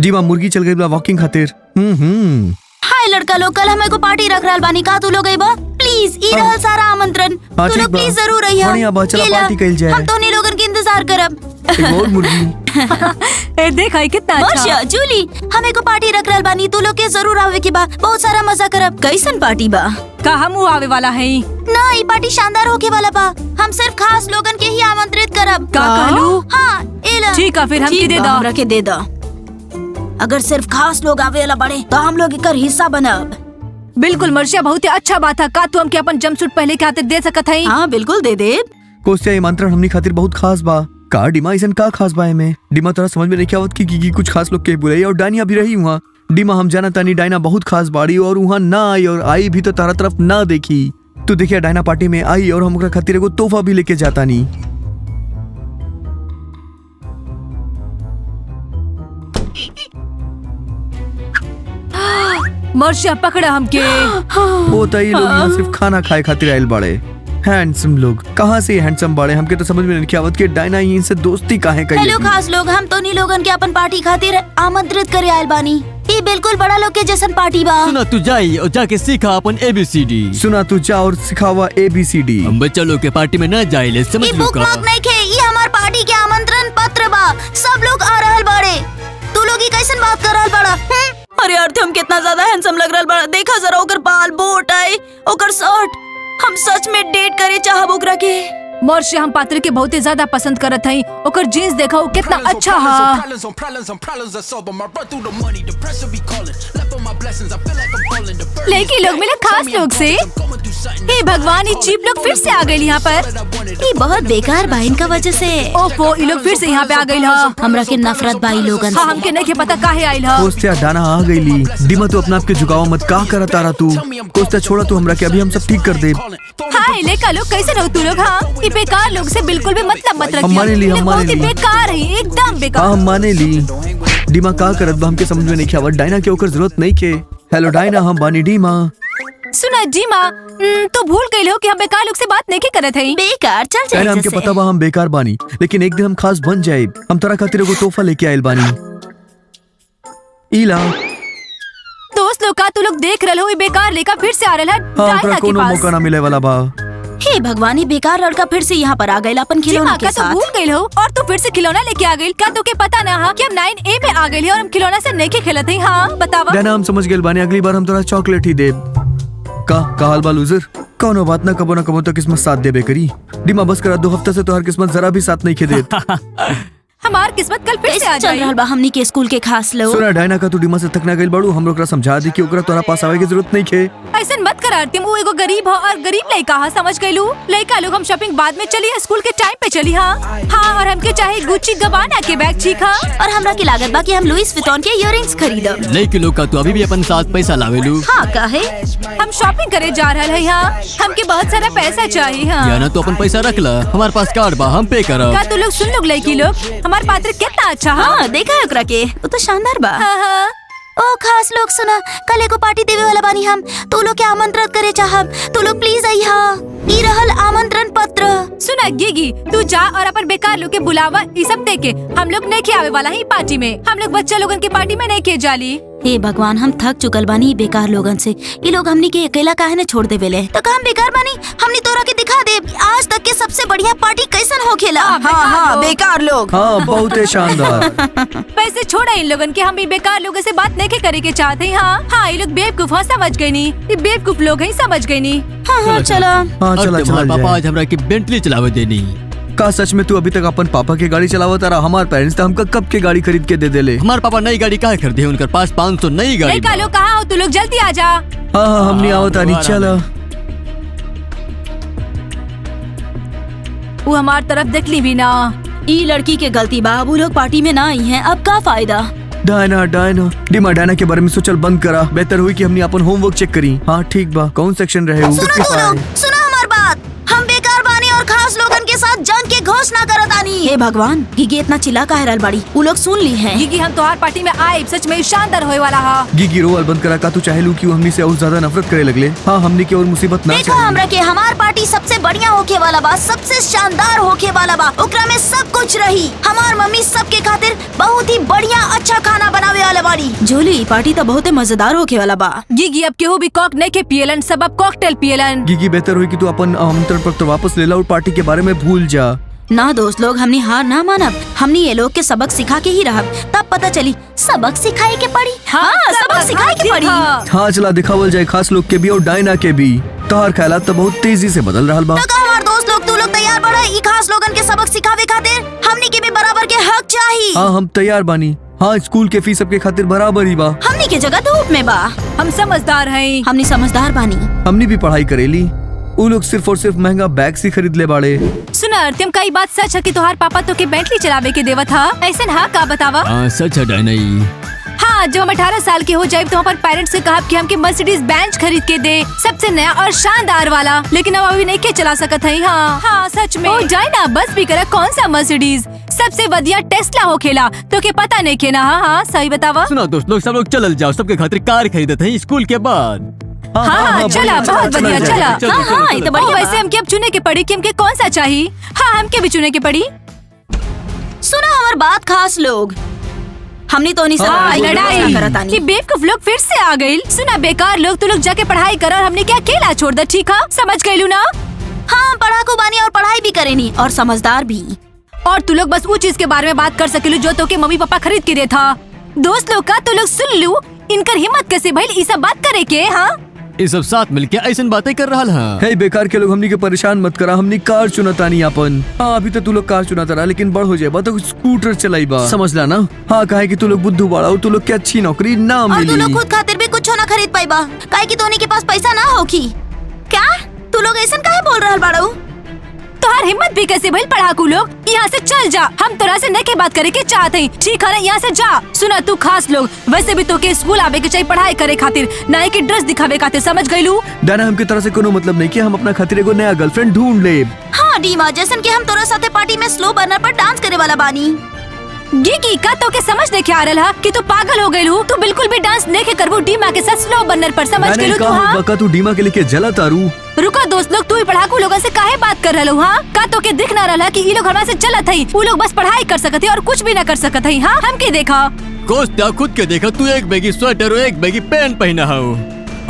डीमा मुर्गी चल गई बा वॉकिंग खातिर। हाय लड़का लोग, कल हमें को पार्टी रख रहल बानी, का तू लोग गई बा? प्लीज ई रहल सारा आमंत्रण, तू लोग प्लीज जरूर रहिया। बढ़िया बा, चला पार्टी कइल जाए। हम तो नहीं लोगन के इंतजार करब। एक और मुर्गी। ए देख आई कितना अच्छा। जूली, हमें को पार्टी रख रहल बानी, तू लोग के जरूर आवे के बा, बहुत सारा मजा करब। कैसन पार्टी बा? का हम आवे वाला है? ना, ई पार्टी शानदार होके वाला बा। हम सिर्फ खास लोगन के ही आमंत्रित करब। का कहलू? हाँ, एला। ठीक है, फिर हमके दे दो। हमरा के दे दो। अगर सिर्फ खास लोग आवे वाला बड़े तो हम लोग एकर हिस्सा बनब। बिल्कुल मर्शिया, बहुत ही अच्छा बात है। का तू हमके अपन जंपसूट पहले के खातिर दे सकत है? हाँ बिल्कुल दे दे। कोस्टिया आमंत्रण हमनी खातिर बहुत खास बा। का डीमा ऐसन का खास बा में? डीमा तोरा समझ में नहीं आवत कि कुछ खास लोग के बुलाई और डायना भी रही हुआ। डीमा हम जाना तानी डायना बहुत खास बाड़ी और वहाँ ना आई और आई भी तो तारा तरफ ना देखी। तू देखिए डायना पार्टी में आई और हम ओकरा खातिर एगो तोहफा भी लेके जाता नी। मर्शिया पकड़ा हमके। वो तो ये लोग यहाँ सिर्फ खाना खाए खातिर आयल बाड़े। हैंडसम लोग कहाँ से हैंडसम बाड़े? हमके तो समझ में नहीं आवत कि डायना इनसे दोस्ती काहे करी। हेलो खास लोग, हम तो नहीं लोगन के अपन पार्टी खातिर आमंत्रित करे आयल बानी। ये बिल्कुल बड़ा लोग के जैसन पार्टी बा। सुना तू जाई और जाके सीखा अपन ABCD। सुना तू जा और सिखावा ABCD। हम बच्चा लोग के पार्टी में न जाइले, समझ लो का? नहीं खे, ये हमार पार्टी के आमंत्रण पत्र बा। सब लोग आ रहल बाड़े। तू लोग ही कैसन बात कर रहल बाड़ा? अरे अर्थ हम कितना ज्यादा हैंडसम लग रहल बाड़ा। देखा जरा ओकर बाल, बोट आई, ओकर शर्ट। हम सच में डेट करे चाहब ओकरा के। मर्शिया, हम पात्र के बहुत ही ज्यादा पसंद करत हई। ओकर जीन्स देखा वो कितना अच्छा है। लड़की लोग मिले खास लोग से। हे भगवान, ये चीप लोग फिर से आ गए यहाँ पर। ये बहुत बेकार बा, इनका वजह से। ओफो, ये लोग फिर से यहाँ पे आ गए। हमरा के नफरत बा ई लोगन से। हाँ, हमके नहीं पता काहे आइल है। कोस्टिया डाना आ गईली। डीमा तू अपना आप के झुकावा मत, का करत आ रहा तू? कोस्टिया छोड़ा तू हमरा के, अभी हम सब ठीक कर दे। हाय लेका लोग, कैसे रहो तू लोग? हाँ, ये बेकार लोग से बिल्कुल भी मतलब मत रखिए। हम माने ली, हम माने ली। बेकार है, एकदम बेकार। हाँ हम माने ली। डीमा का करत बा हमके समझ में नहीं आवत। डायना के ओकर जरूरत नहीं के। हेलो डायना, हम बानी डीमा। सुना डीमा, तो भूल गई हो कि हम बेकार लोग से बात नहीं करत हई। बेकार चल जाए। हमके पता बा हम बेकार बानी, लेकिन एक दिन हम खास बन जाए। हम तोरा खातिर एगो तोहफा लेके आइल बानी। इला दोस्त लोग का तू लोग देख रहे हो, ये बेकार लेका फिर से आ रहा है डायना के कोनो पास। मौका ना मिले वाला बा। हे भगवान, ये बेकार लड़का फिर से यहाँ पर आ गया अपन खिलौना के साथ। तू भूल गई हो और तू फिर से खिलौना लेके आ गई। क्या तुके पता ना हा कि हम 9A में आ गए और हम खिलौना से नहीं खेलते हैं? हाँ बतावा। डायना हम समझ गए बानी, अगली बार हम तोरा चॉकलेट ही देब। का हाल बा लूजर? कौनो बात ना, कबो ना कबो तो किस्मत साथ देबे करी। डीमा बस करा, 2 हफ्ते से तो हर किस्मत जरा भी साथ नहीं खे देत। हमार किस्मत कल फिर से आ चल रहल बा हमनी के स्कूल के खास लोग। सुना डायना का तू डीमा से थकना गइल बाड़ू, हम ओकरा समझा दी कि ओकरा तोरा पास आवे की जरूरत नहीं खे। ऐसा मत कर आरती, वो एगो गरीब है और गरीब लड़का है, समझ गइलू? लड़का लोग हम शॉपिंग बाद में चली, स्कूल के टाइम पे चली। हाँ, और हमके चाहे गुच्ची गबाना के बैग चीखा। और हमरा की लागत बा कि हम लुइस विटॉन के इयररिंग्स खरीदब। लड़की लोग का तू अभी भी अपन साथ पैसा लावेलू। हाँ काहे? हम शॉपिंग करे जा रहा है। हाँ, हमके बहुत सारा पैसा चाहिए। हाँ, या ना तो अपन पैसा रख ला, हमारे पास कार्ड बा, हम पे करब। का तू लोग सुन लोग, लड़की लोग हमारे पात्र कितना अच्छा है। हाँ देखा है ओकरा के, वो तो शानदार बा। हाँ। ओ खास लोग सुना, कल एगो पार्टी देवे वाला बानी हम। तू लोग के आमंत्रित करे चाहब। तू लोग प्लीज आइहा। ई रहल आमंत्रण पत्र। सुना गिगी, तू जा और अपन बेकार लोग के बुलावा ई सब दे के। हम लोग नहीं आवे वाला ही पार्टी में। हम लोग बच्चा लोगन की पार्टी में नहीं के जाली। हे भगवान, हम थक चुकल बानी बेकार लोगन से। ये लोग हमनी के अकेला काहे न छोड़ देवेले? तो हम बेकार बानी, हमनी तोरा के दिखा दे आज तक के सबसे बढ़िया पार्टी कैसन होखेला। हाँ, बेकार लोग। हाँ बहुत शानदार। पैसे छोड़ा इन लोगन के, हम भी बेकार लोगों से बात नहीं करे के चाहते हैं। हाँ, ये लोग बेवकूफ है, समझ गई नी। ये बेवकूफ लोग हैं, समझ गई नी। हाँ चला। हाँ चला चला पापा आज हमरा की बेंटली चलावे देनी। का सच में तू अभी तक अपन पापा की गाड़ी चलावत रहा? हमारे पेरेंट्स तो हमका कब के गाड़ी खरीद के दे देले। हमारे पापा नई गाड़ी काहे खरीदे हैं? उनके पास 500 नई गाड़ी। लड़का लोग कहाँ हो? तू लोग जल्दी आ जा। हाँ हमने आवत आनी। चला वो हमारी तरफ देख ली भी ना। ई लड़की के गलती बा, वो लोग पार्टी में ना आई हैं, अब का फायदा? डायना डीमा डायना के बारे में सोचल बंद करा। बेहतर हुई कि हमने अपन होमवर्क चेक करी। हाँ ठीक बा, कौन सेक्शन रहे? सुना हमार बात। हम बेकार बानी और खास लोगन के साथ जंग के घोषणा करतानी। हे भगवान, गिगी इतना चिल्ला काहे रहल बाड़ी? उ लोग सुन ली हैं। गिगी हम तोहार पार्टी में आए, सच में शानदार होए वाला हा। गिगी रोवल बंद करा का तू चाहेलू कि हमनी से और ज्यादा नफरत करे लगले। हाँ, हमनी के और मुसीबत ना देखो हमरा के हमार पार्टी सबसे बढ़िया होके वाला बा, सबसे शानदार होके वाला बा। ओकरा में सब कुछ रही। हमार मम्मी सबके खातिर बहुत ही बढ़िया अच्छा खाना बनावे वाला बाड़ी। जोली, पार्टी तो बहुत मजेदार होके वाला बा। गिगी अब केहू भी कॉक नहीं के पियलन, सब अब कॉकटेल पियलन। गिगी बेहतर हुई कि तू अपन आमंत्रण पत्र वापस ले ला और पार्टी के बारे में भूल जा। ना दोस्त लोग, हमनी हार ना मानब। हमनी ये लोग के सबक सिखा के ही रहब, तब पता चली सबक सिखाए के पड़ी। हाँ, सबक सिखाए के पड़ी। हाँ, चला दिखावल जाए खास लोग के भी और डायना के भी। तोहार ख्यालात तो बहुत तेजी से बदल रहा बा। तो का हमार दोस्त लोग, तू लोग तैयार बड़ा ई खास लोगन के सबक सिखावे खातिर? हमनी के भी बराबर के हक चाहिए। हाँ, हम तैयार बानी। हाँ, स्कूल के फीस सबके खातिर बराबर ही बा। हमनी के जगह धूप में बा। हम समझदार हैं। हमनी समझदार बानी। हमनी भी पढ़ाई करेली। वो लोग सिर्फ और सिर्फ महंगा बैग से खरीद ले बाड़े। सुना अर्त्यम, का ई बात सच है कि तोहार पापा तो के बेंटली चलावे के देवत हा? ऐसन हा का बतावा? हाँ सच है डायना। हाँ, जब हम 18 साल के हो जाए तो हमारे पेरेंट्स से कहा कि हमके मर्सिडीज बेंच खरीद के दे, सबसे नया और शानदार वाला। लेकिन अब अभी नहीं के चला सकत है। हाँ सच में। ओ जाए ना, बस भी करा। कौन सा मर्सिडीज? सबसे बढ़िया टेस्ला हो खेला तो के पता नहीं के ना। हाँ सही बतावा। सुना दोस्त लोग, सब लोग चल जाओ, सबके खातिर कार खरीदते हैं स्कूल के बाद। हाँ, चला, बहुत बढ़िया, चला। हाँ, ये तो बढ़िया। वैसे हमके अब चुने के पड़ी कि हमके कौन सा चाहिए। हाँ, हमके भी चुने के पड़ी। सुना हमार बात खास लोग, हमनी तो नहीं लड़ाई कि बेवकूफ लोग फिर से आ गई। सुना बेकार लोग, तू लोग जाके पढ़ाई कर और हमने क्या अकेला छोड़ दे। ठीक है, समझ गई ना? हाँ, पढ़ाकू बानी और पढ़ाई भी करेनी और समझदार भी। और तू लोग बस वो चीज के बारे में बात कर सकेलू जो तो के मम्मी पापा खरीद के दे था। दोस्त लोग का तू लोग सुन लू, इनकर हिम्मत कैसे भइल ई सब बात करे के। हाँ, ये सब साथ मिलके ऐसी बातें कर रहा है। हे बेकार के लोग, हमनी के परेशान मत करा। हमनी कार चुनतानी अपन। हाँ, अभी तो तू लोग कार चुनाता रहा, लेकिन बड़ हो जाए तो स्कूटर चलाई बा। समझ ला ना? हाँ, काहे कि तू लोग बुद्धू बाड़ा और तू लोग के अच्छी नौकरी ना और मिली। तू लोग खुद खातिर भी कुछ ना खरीद पाई बा, काहे कि तोनी के पास पैसा ना होखी। क्या तू लोग ऐसा काहे बोल रहल बाड़ू? तोहार हिम्मत भी कैसे भइल? पढ़ाकू लोग, यहाँ से चल जा। हम तोरा से नहीं के बात करे के चाहते हैं। ठीक है ना, यहाँ से जा। सुना तू खास लोग, वैसे भी तो के स्कूल आवे के चाहिए पढ़ाई करे खातिर, ना ही कि ड्रेस दिखावे खातिर। समझ गईलू? डायना, हमके तरह से कोनो मतलब नहीं कि हम अपना खातिर एगो नया गर्लफ्रेंड ढूंढ ले। हाँ डीमा, जैसन कि हम तोरा साथे पार्टी में स्लो बर्नर पर डांस करे वाला बानी। गिगी का तो के समझ नहीं आ रहा कि तू पागल हो गईलू। तू बिल्कुल भी डांस नहीं के करबू डीमा के साथ स्लो बर्नर पर। समझ गईलू तू? हाँ, तू डीमा के लिए जला तारू। रुका दोस्त लोग, तू ही पढ़ाकू लोगों से काहे बात कर रहे हो? हाँ, का तो के दिख ना रहा कि ये लोग हमारे से चलत है। वो लोग बस पढ़ाई कर सकत है और कुछ भी ना कर सकत है। हाँ, हम के देखा कोस्ता खुद के देखा, तू एक बैगी स्वेटर और एक बैगी पैंट पहना हो,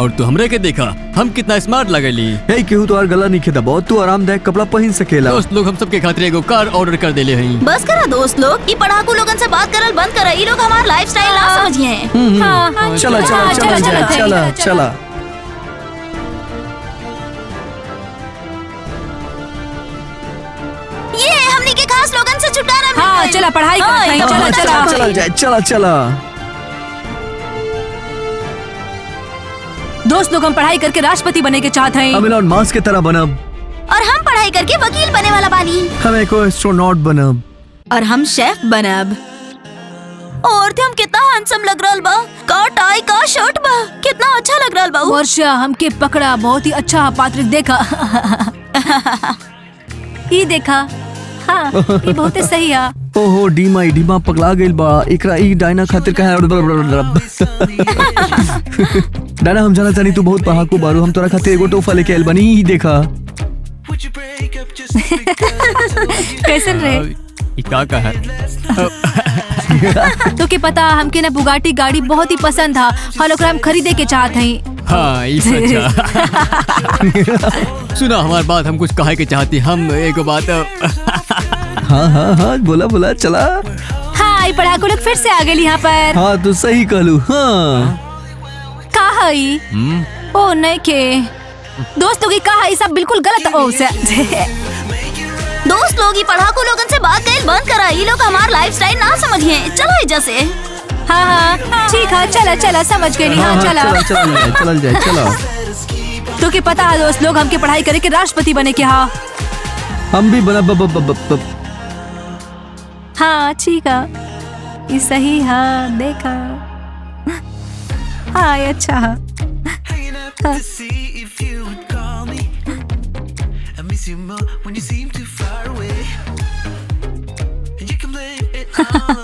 और तू हमरे के देखा हम कितना स्मार्ट लगली। हे केहू तो गला नहीं खेदा, बहुत तू आरामदायक कपड़ा पहन सकेला। दोस्त लोग, हम सबके खातिर एगो कार ऑर्डर कर देले हई। बस करा दोस्त लोग, ये पढ़ाकू लोगन से बात करल बंद करा। ये लोग हमारा लाइफस्टाइल ना समझिए। हाँ, चला चला चला चला चला चला। ये हमनी के खास लोगन से छुटकारा मिल हाँ, गइल। चला पढ़ाई हाँ, करते हैं। ये चला तो चला चला जाए, चला चला। दोस्त लोग, हम पढ़ाई करके राष्ट्रपति बने के चाहते हैं। हम एलोन मस्क के तरह बनब। और हम पढ़ाई करके वकील बने वाला बानी। हम एको एस्ट्रोनॉट बनब। और हम शेफ बनब। और हम कितना हैंडसम लग रहल बा। का टाई का शर्ट बा, कितना अच्छा लग रहल बा। वर्षा, हमके पकड़ा, बहुत ही अच्छा पात्र देखा। ये देखा। हाँ, ये बहुत ही सही है। ओहो डीमा पगला गइल बा। एकरा ई डायना खातिर कहे। डायना, हम जाना तानी तू बहुत पढ़ाकू बारू। हम तोरा खातिर एगो तोहफा लेके आइल बानी। ई देखा। कैसन रहे? क्या कहा? तो के पता हमके ना बुगाटी गाड़ी बहुत ही पसंद था। हम लोग हम खरीदे के चाहते हैं। हाँ, ये सच्चा। सुना हमारी बात, हम कुछ कहे के चाहती। हम एक बात। हाँ हाँ हाँ, बोला बोला, चला। हाँ, ये पढ़ाकू लोग फिर से आ गए यहाँ पर। हाँ, तू सही कहलू। हाँ, का हई? ओ नहीं के दोस्तों की कहा, ये सब बिल्कुल गलत। ओ से दोस्त लोग, ये पढ़ाकू लोगन से बात कइल बंद करा। ये लोग हमारा लाइफस्टाइल ना समझिए। चलो इजा से। हाँ हाँ, ठीक है, चला चला, समझ गई। हाँ, चला चल जाए, चलो। तो के पता है दोस्त लोग, हमके पढ़ाई करे के राष्ट्रपति बने के। हाँ, हम भी बना। हाँ ठीक है, ये सही है। देखा। हाँ, ये अच्छा है। हाँ। हाँ